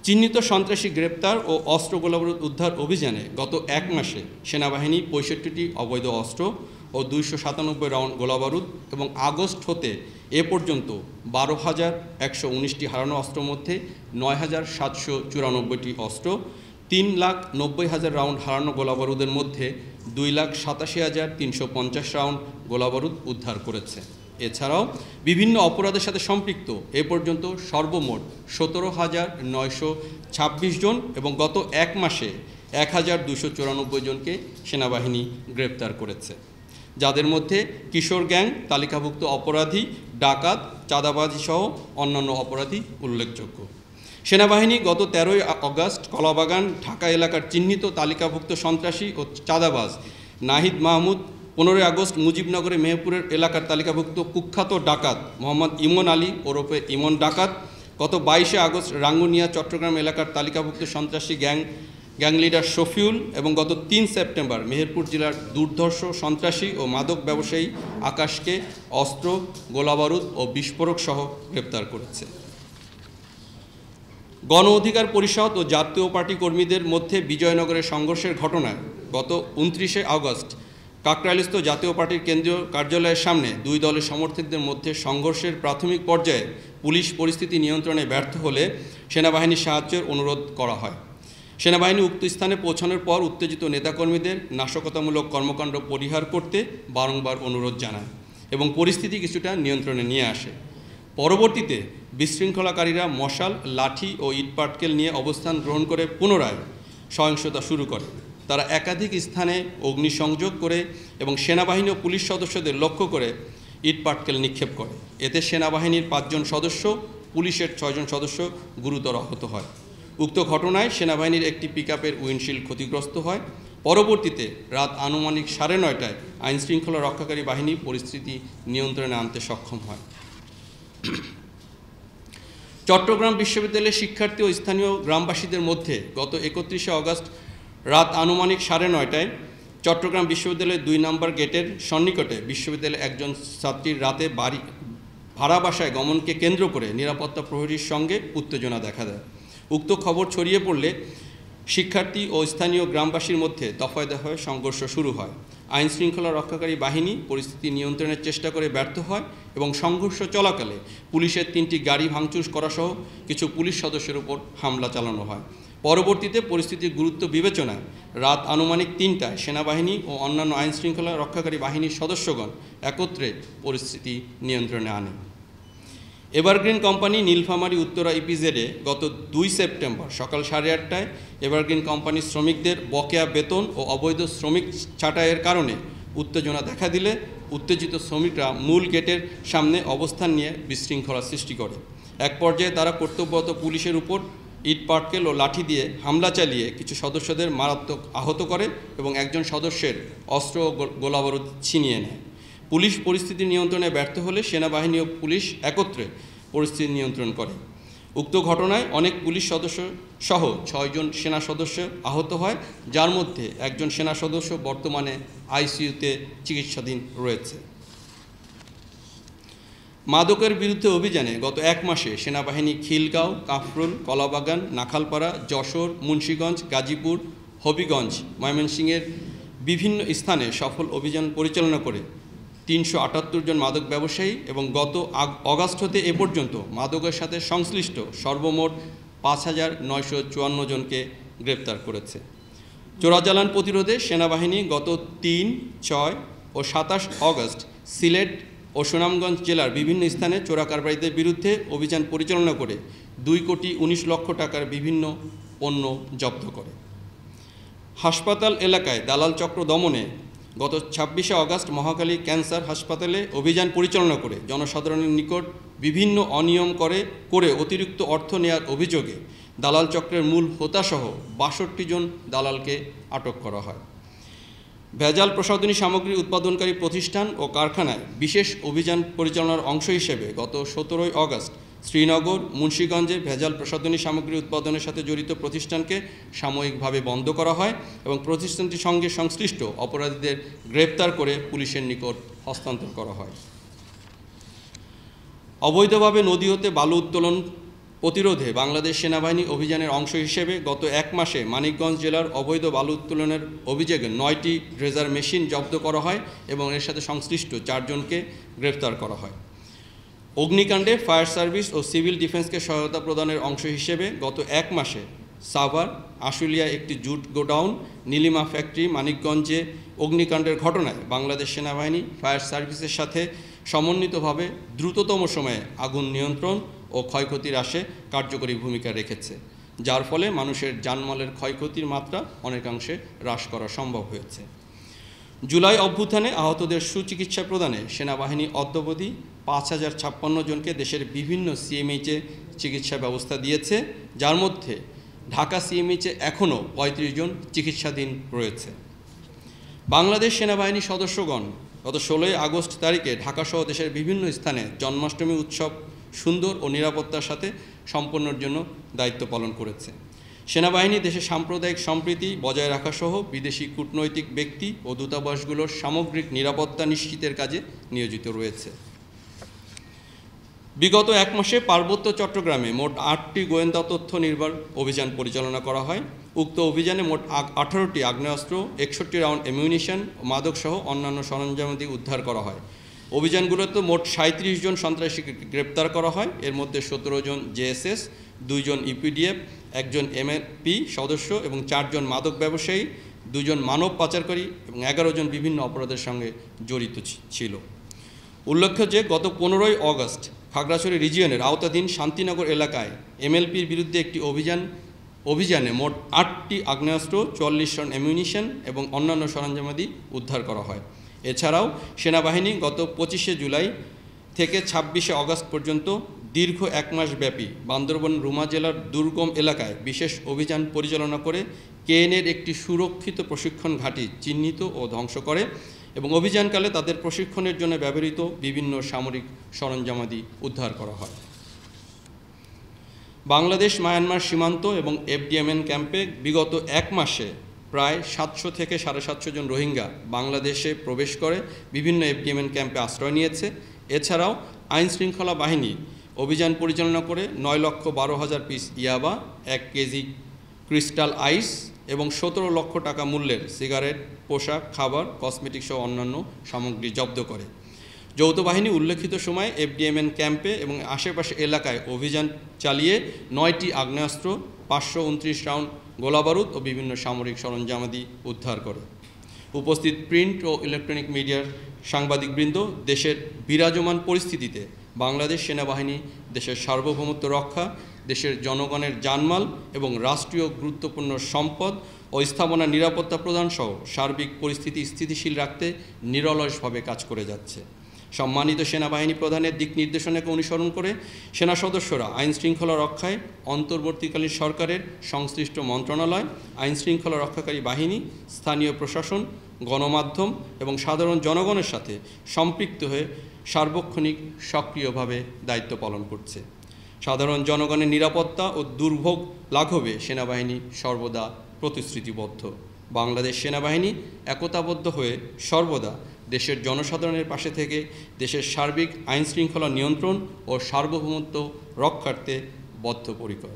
চিহ্নিত সন্ত্রাসী গ্রেপ্তার ও অস্ত্র গোলাবারুদ উদ্ধার অভিযানে গত এক মাসে সেনাবাহিনী ৬৫টি অবৈধ অস্ত্র ও ২৯৭ রাউন্ড গোলাবারুদ এবং আগস্ট হতে এ পর্যন্ত ১২,১১৯টি হারানো অস্ত্রের মধ্যে ৯,৭৯৪টি অস্ত্র, ৩,৯০,০০০ রাউন্ড হারানো গোলাবারুদের মধ্যে ২,৮৭,৩৫০ রাউন্ড গোলাবারুদ উদ্ধার করেছে। এছাড়াও বিভিন্ন অপরাধের সাথে সম্পৃক্ত এ পর্যন্ত সর্বমোট ১৭,৯২৬ জন এবং গত এক মাসে ১,২৯৪ জনকে সেনাবাহিনী গ্রেপ্তার করেছে, যাদের মধ্যে কিশোর গ্যাং, তালিকাভুক্ত অপরাধী, ডাকাত, চাঁদাবাজি সহ অন্যান্য অপরাধী উল্লেখযোগ্য। সেনাবাহিনী গত ১৩ আগস্ট কলাবাগান ঢাকা এলাকার চিহ্নিত তালিকাভুক্ত সন্ত্রাসী ও চাঁদাবাজ নাহিদ মাহমুদ, ১৫ আগস্ট মুজিবনগরে মেহেরপুরের এলাকার তালিকাভুক্ত কুখ্যাত ডাকাত মোহাম্মদ ইমন আলী ওরফে ইমন ডাকাত, গত ২২ আগস্ট রাঙ্গুনিয়া চট্টগ্রাম এলাকার তালিকাভুক্ত সন্ত্রাসী গ্যাং লিডার শফিউল এবং গত ৩ সেপ্টেম্বর মেহেরপুর জেলার দুর্ধর্ষ সন্ত্রাসী ও মাদক ব্যবসায়ী আকাশকে অস্ত্র, গোলাবারুদ ও বিস্ফোরক সহ গ্রেপ্তার করেছে। গণ অধিকার পরিষদ ও জাতীয় পার্টি কর্মীদের মধ্যে বিজয়নগরের সংঘর্ষের ঘটনায় গত ২৯ আগস্ট কাকরাইলস্থ জাতীয় পার্টির কেন্দ্রীয় কার্যালয়ের সামনে দুই দলের সমর্থকদের মধ্যে সংঘর্ষের প্রাথমিক পর্যায়ে পুলিশ পরিস্থিতি নিয়ন্ত্রণে ব্যর্থ হলে সেনাবাহিনীর সাহায্যের অনুরোধ করা হয়। সেনাবাহিনী উক্ত স্থানে পৌঁছানোর পর উত্তেজিত নেতাকর্মীদের নাশকতামূলক কর্মকাণ্ড পরিহার করতে বারংবার অনুরোধ জানায় এবং পরিস্থিতি কিছুটা নিয়ন্ত্রণে নিয়ে আসে। পরবর্তীতে বিশৃঙ্খলাকারীরা মশাল, লাঠি ও ইটপাটকেল নিয়ে অবস্থান গ্রহণ করে পুনরায় সহিংসতা শুরু করে। তারা একাধিক স্থানে অগ্নিসংযোগ করে এবং সেনাবাহিনী ও পুলিশ সদস্যদের লক্ষ্য করে ইটপাটকেল নিক্ষেপ করে। এতে সেনাবাহিনীর ৫ জন সদস্য, পুলিশের ৬ জন সদস্য গুরুতর আহত হয়। উক্ত ঘটনায় সেনাবাহিনীর একটি পিকআপের উইন্ডশিল্ড ক্ষতিগ্রস্ত হয়। পরবর্তীতে রাত আনুমানিক ৯:৩০টায় আইনশৃঙ্খলা রক্ষাকারী বাহিনী পরিস্থিতি নিয়ন্ত্রণে আনতে সক্ষম হয়। চট্টগ্রাম বিশ্ববিদ্যালয়ের শিক্ষার্থী ও স্থানীয় গ্রামবাসীদের মধ্যে গত ৩১ আগস্ট রাত আনুমানিক ৯:৩০টায় চট্টগ্রাম বিশ্ববিদ্যালয়ের ২ নম্বর গেটের সন্নিকটে বিশ্ববিদ্যালয়ের একজন ছাত্রীর রাতে ভাড়া বাসায় গমনকে কেন্দ্র করে নিরাপত্তা প্রহরীর সঙ্গে উত্তেজনা দেখা দেয়। উক্ত খবর ছড়িয়ে পড়লে শিক্ষার্থী ও স্থানীয় গ্রামবাসীর মধ্যে দফায় দফায় সংঘর্ষ শুরু হয়। আইনশৃঙ্খলা রক্ষাকারী বাহিনী পরিস্থিতি নিয়ন্ত্রণের চেষ্টা করে ব্যর্থ হয় এবং সংঘর্ষ চলাকালে পুলিশের ৩টি গাড়ি ভাঙচুর করা সহ কিছু পুলিশ সদস্যের উপর হামলা চালানো হয়। পরবর্তীতে পরিস্থিতির গুরুত্ব বিবেচনায় রাত আনুমানিক ৩টায় সেনাবাহিনী ও অন্যান্য আইনশৃঙ্খলা রক্ষাকারী বাহিনীর সদস্যগণ একত্রে পরিস্থিতি নিয়ন্ত্রণে আনে। এভারগ্রিন কোম্পানি নীলফামারী উত্তরা ইপিজেডে গত ২ সেপ্টেম্বর সকাল ৮:৩০টায় এভারগ্রিন কোম্পানির শ্রমিকদের বকেয়া বেতন ও অবৈধ শ্রমিক ছাঁটাইয়ের কারণে উত্তেজনা দেখা দিলে উত্তেজিত শ্রমিকরা মূল গেটের সামনে অবস্থান নিয়ে বিশৃঙ্খলা সৃষ্টি করে। এক পর্যায়ে তারা কর্তব্যরত পুলিশের উপর ইটপাটকেল ও লাঠি দিয়ে হামলা চালিয়ে কিছু সদস্যদের মারাত্মক আহত করে এবং একজন সদস্যের অস্ত্র ও গোলাবারুদ ছিনিয়ে নেয়। পুলিশ পরিস্থিতি নিয়ন্ত্রণে ব্যর্থ হলে সেনাবাহিনী ও পুলিশ একত্রে পরিস্থিতি নিয়ন্ত্রণ করে। উক্ত ঘটনায় অনেক পুলিশ সদস্য সহ ৬ জন সেনা সদস্য আহত হয়, যার মধ্যে একজন সেনা সদস্য বর্তমানে আইসিইউতে চিকিৎসাধীন রয়েছে। মাদকের বিরুদ্ধে অভিযানে গত এক মাসে সেনাবাহিনী খিলগাঁও, কাফরুল, কলাবাগান, নাখালপাড়া, যশোর, মুন্সিগঞ্জ, গাজীপুর, হবিগঞ্জ, ময়মনসিংহের বিভিন্ন স্থানে সফল অভিযান পরিচালনা করে ৩৭৮ জন মাদক ব্যবসায়ী এবং গত আগস্ট হতে এ পর্যন্ত মাদকের সাথে সংশ্লিষ্ট সর্বমোট ৫,৯৫৪ জনকে গ্রেপ্তার করেছে। চোরাচালান প্রতিরোধে সেনাবাহিনী গত ৩, ৬ ও ২৭ আগস্ট সিলেট ও সুনামগঞ্জ জেলার বিভিন্ন স্থানে চোরা কারবারিদের বিরুদ্ধে অভিযান পরিচালনা করে ২,১৯,০০,০০০ টাকার বিভিন্ন পণ্য জব্দ করে। হাসপাতাল এলাকায় দালাল চক্র দমনে গত ২৬ আগস্ট মহাখালী ক্যান্সার হাসপাতালে অভিযান পরিচালনা করে জনসাধারণের নিকট বিভিন্ন অনিয়ম করে অতিরিক্ত অর্থ নেয়ার অভিযোগে দালাল চক্রের মূল হোতাসহ ৬২ জন দালালকে আটক করা হয়। ভেজাল প্রসাধনী সামগ্রী উৎপাদনকারী প্রতিষ্ঠান ও কারখানায় বিশেষ অভিযান পরিচালনার অংশ হিসেবে গত ১৭ আগস্ট শ্রীনগর, মুন্সিগঞ্জে ভেজাল প্রসাধনী সামগ্রী উৎপাদনের সাথে জড়িত প্রতিষ্ঠানকে সাময়িকভাবে বন্ধ করা হয় এবং প্রতিষ্ঠানটির সঙ্গে সংশ্লিষ্ট অপরাধীদের গ্রেপ্তার করে পুলিশের নিকট হস্তান্তর করা হয়। অবৈধভাবে নদী হতে বালু উত্তোলন প্রতিরোধে বাংলাদেশ সেনাবাহিনী অভিযানের অংশ হিসেবে গত 1 মাসে মানিকগঞ্জ জেলার অবৈধ বালু উত্তোলনের অভিযোগে 9টি ড্রেজার মেশিন জব্দ করা হয় এবং এর সাথে সংশ্লিষ্ট 4 জনকে গ্রেফতার করা হয়। অগ্নিকাণ্ডে ফায়ার সার্ভিস ও সিভিল ডিফেন্সকে সহায়তা প্রদানের অংশ হিসেবে গত 1 মাসে সাভার, আশুলিয়া একটি জুট গোডাউন, নীলিমা ফ্যাক্টরি, মানিকগঞ্জে অগ্নিকাণ্ডের ঘটনায় বাংলাদেশ সেনাবাহিনী ফায়ার সার্ভিসের সাথে সমন্বিতভাবে দ্রুততম সময়ে আগুন নিয়ন্ত্রণ ও ক্ষয়ক্ষতি হ্রাসে কার্যকরী ভূমিকা রেখেছে, যার ফলে মানুষের জানমালের ক্ষয়ক্ষতির মাত্রা অনেকাংশে হ্রাস করা সম্ভব হয়েছে। জুলাই অভ্যুত্থানে আহতদের সুচিকিৎসা প্রদানে সেনাবাহিনী অদ্যাবধি 5056 জনকে দেশের বিভিন্ন সিএমএইচে চিকিৎসা ব্যবস্থা দিয়েছে, যার মধ্যে ঢাকা সিএমএইচে এখনও 35 জন চিকিৎসাধীন রয়েছে। বাংলাদেশ সেনাবাহিনীর সদস্যগণ গত 16 আগস্ট তারিখে ঢাকাসহ দেশের বিভিন্ন স্থানে জন্মাষ্টমী উৎসব সুন্দর ও নিরাপত্তার সাথে সম্পন্নের জন্য দায়িত্ব পালন করেছে। সেনাবাহিনী দেশের সাম্প্রদায়িক সম্প্রীতি বজায় রাখাসহ বিদেশি কূটনৈতিক ব্যক্তি ও দূতাবাসগুলোর সামগ্রিক নিরাপত্তা নিশ্চিতের কাজে নিয়োজিত রয়েছে। বিগত 1 মাসে পার্বত্য চট্টগ্রামে মোট 8টি গোয়েন্দা তথ্য নির্ভর অভিযান পরিচালনা করা হয়। উক্ত অভিযানে মোট 18টি আগ্নেয়াস্ত্র, 61 রাউন্ড অ্যামিউনিশন ও মাদকসহ অন্যান্য সরঞ্জামাদি উদ্ধার করা হয়। অভিযানগুলোতে মোট 37 জন সন্ত্রাসীকে গ্রেপ্তার করা হয়। এর মধ্যে 17 জন জেএসএস, 2 জন ইপিডিএফ, 1 জন এমএপি সদস্য এবং 4 জন মাদক ব্যবসায়ী, 2 জন মানব পাচারকারী এবং 11 জন বিভিন্ন অপরাধের সঙ্গে জড়িত ছিল। উল্লেখ্য যে গত 15 আগস্ট খাগড়াছড়ি রিজিয়নের আওতাধীন শান্তিনগর এলাকায় এমএলপির বিরুদ্ধে একটি অভিযানে মোট 8টি আগ্নেয়াস্ত্র, 44 রাউন্ড অ্যামিউনিশন এবং অন্যান্য সরঞ্জামাদি উদ্ধার করা হয়। এছাড়াও সেনাবাহিনী গত 25 জুলাই থেকে 26 আগস্ট পর্যন্ত দীর্ঘ 1 মাস ব্যাপী বান্দরবান রুমা জেলার দুর্গম এলাকায় বিশেষ অভিযান পরিচালনা করে কেএনএর একটি সুরক্ষিত প্রশিক্ষণ ঘাঁটি চিহ্নিত ও ধ্বংস করে এবং অভিযানকালে তাদের প্রশিক্ষণের জন্য ব্যবহৃত বিভিন্ন সামরিক সরঞ্জামাদি উদ্ধার করা হয়। বাংলাদেশ মায়ানমার সীমান্ত এবং এফডিএমএন ক্যাম্পে বিগত 1 মাসে প্রায় 700 থেকে 750 জন রোহিঙ্গা বাংলাদেশে প্রবেশ করে বিভিন্ন এফডিএমএন ক্যাম্পে আশ্রয় নিয়েছে। এছাড়াও আইনশৃঙ্খলা বাহিনী অভিযান পরিচালনা করে 9,12,000 পিস ইয়াবা, 1 কেজি ক্রিস্টাল আইস এবং 17 লক্ষ টাকা মূল্যের সিগারেট, পোশাক, খাবার, কসমেটিক সহ অন্যান্য সামগ্রী জব্দ করে। যৌথ বাহিনী উল্লেখিত সময়ে এফডিএমএন ক্যাম্পে এবং আশেপাশে এলাকায় অভিযান চালিয়ে 9টি আগ্নেয়াস্ত্র, 529 রাউন্ড গোলাবারুদ ও বিভিন্ন সামরিক সরঞ্জামাদি উদ্ধার করে। উপস্থিত প্রিন্ট ও ইলেকট্রনিক মিডিয়ার সাংবাদিকবৃন্দ, দেশের বিরাজমান পরিস্থিতিতে বাংলাদেশ সেনাবাহিনী দেশের সার্বভৌমত্ব রক্ষা, দেশের জনগণের জানমাল এবং রাষ্ট্রীয় গুরুত্বপূর্ণ সম্পদ ও স্থাপনা নিরাপত্তা প্রদান সহ সার্বিক পরিস্থিতি স্থিতিশীল রাখতে নিরলসভাবে কাজ করে যাচ্ছে। সম্মানিত সেনাবাহিনী প্রধানের দিক নির্দেশনাকে অনুসরণ করে সেনা সদস্যরা আইনশৃঙ্খলা রক্ষায় অন্তর্বর্তীকালীন সরকারের সংশ্লিষ্ট মন্ত্রণালয়, আইনশৃঙ্খলা রক্ষাকারী বাহিনী, স্থানীয় প্রশাসন, গণমাধ্যম এবং সাধারণ জনগণের সাথে সম্পৃক্ত হয়ে সার্বক্ষণিক সক্রিয়ভাবে দায়িত্ব পালন করছে। সাধারণ জনগণের নিরাপত্তা ও দুর্ভোগ লাঘবে সেনাবাহিনী সর্বদা প্রতিশ্রুতিবদ্ধ। বাংলাদেশ সেনাবাহিনী একতাবদ্ধ হয়ে সর্বদা দেশের জনসাধারণের পাশে থেকে দেশের সার্বিক আইনশৃঙ্খলা নিয়ন্ত্রণ ও সার্বভৌমত্ব রক্ষার্থে বদ্ধপরিকর।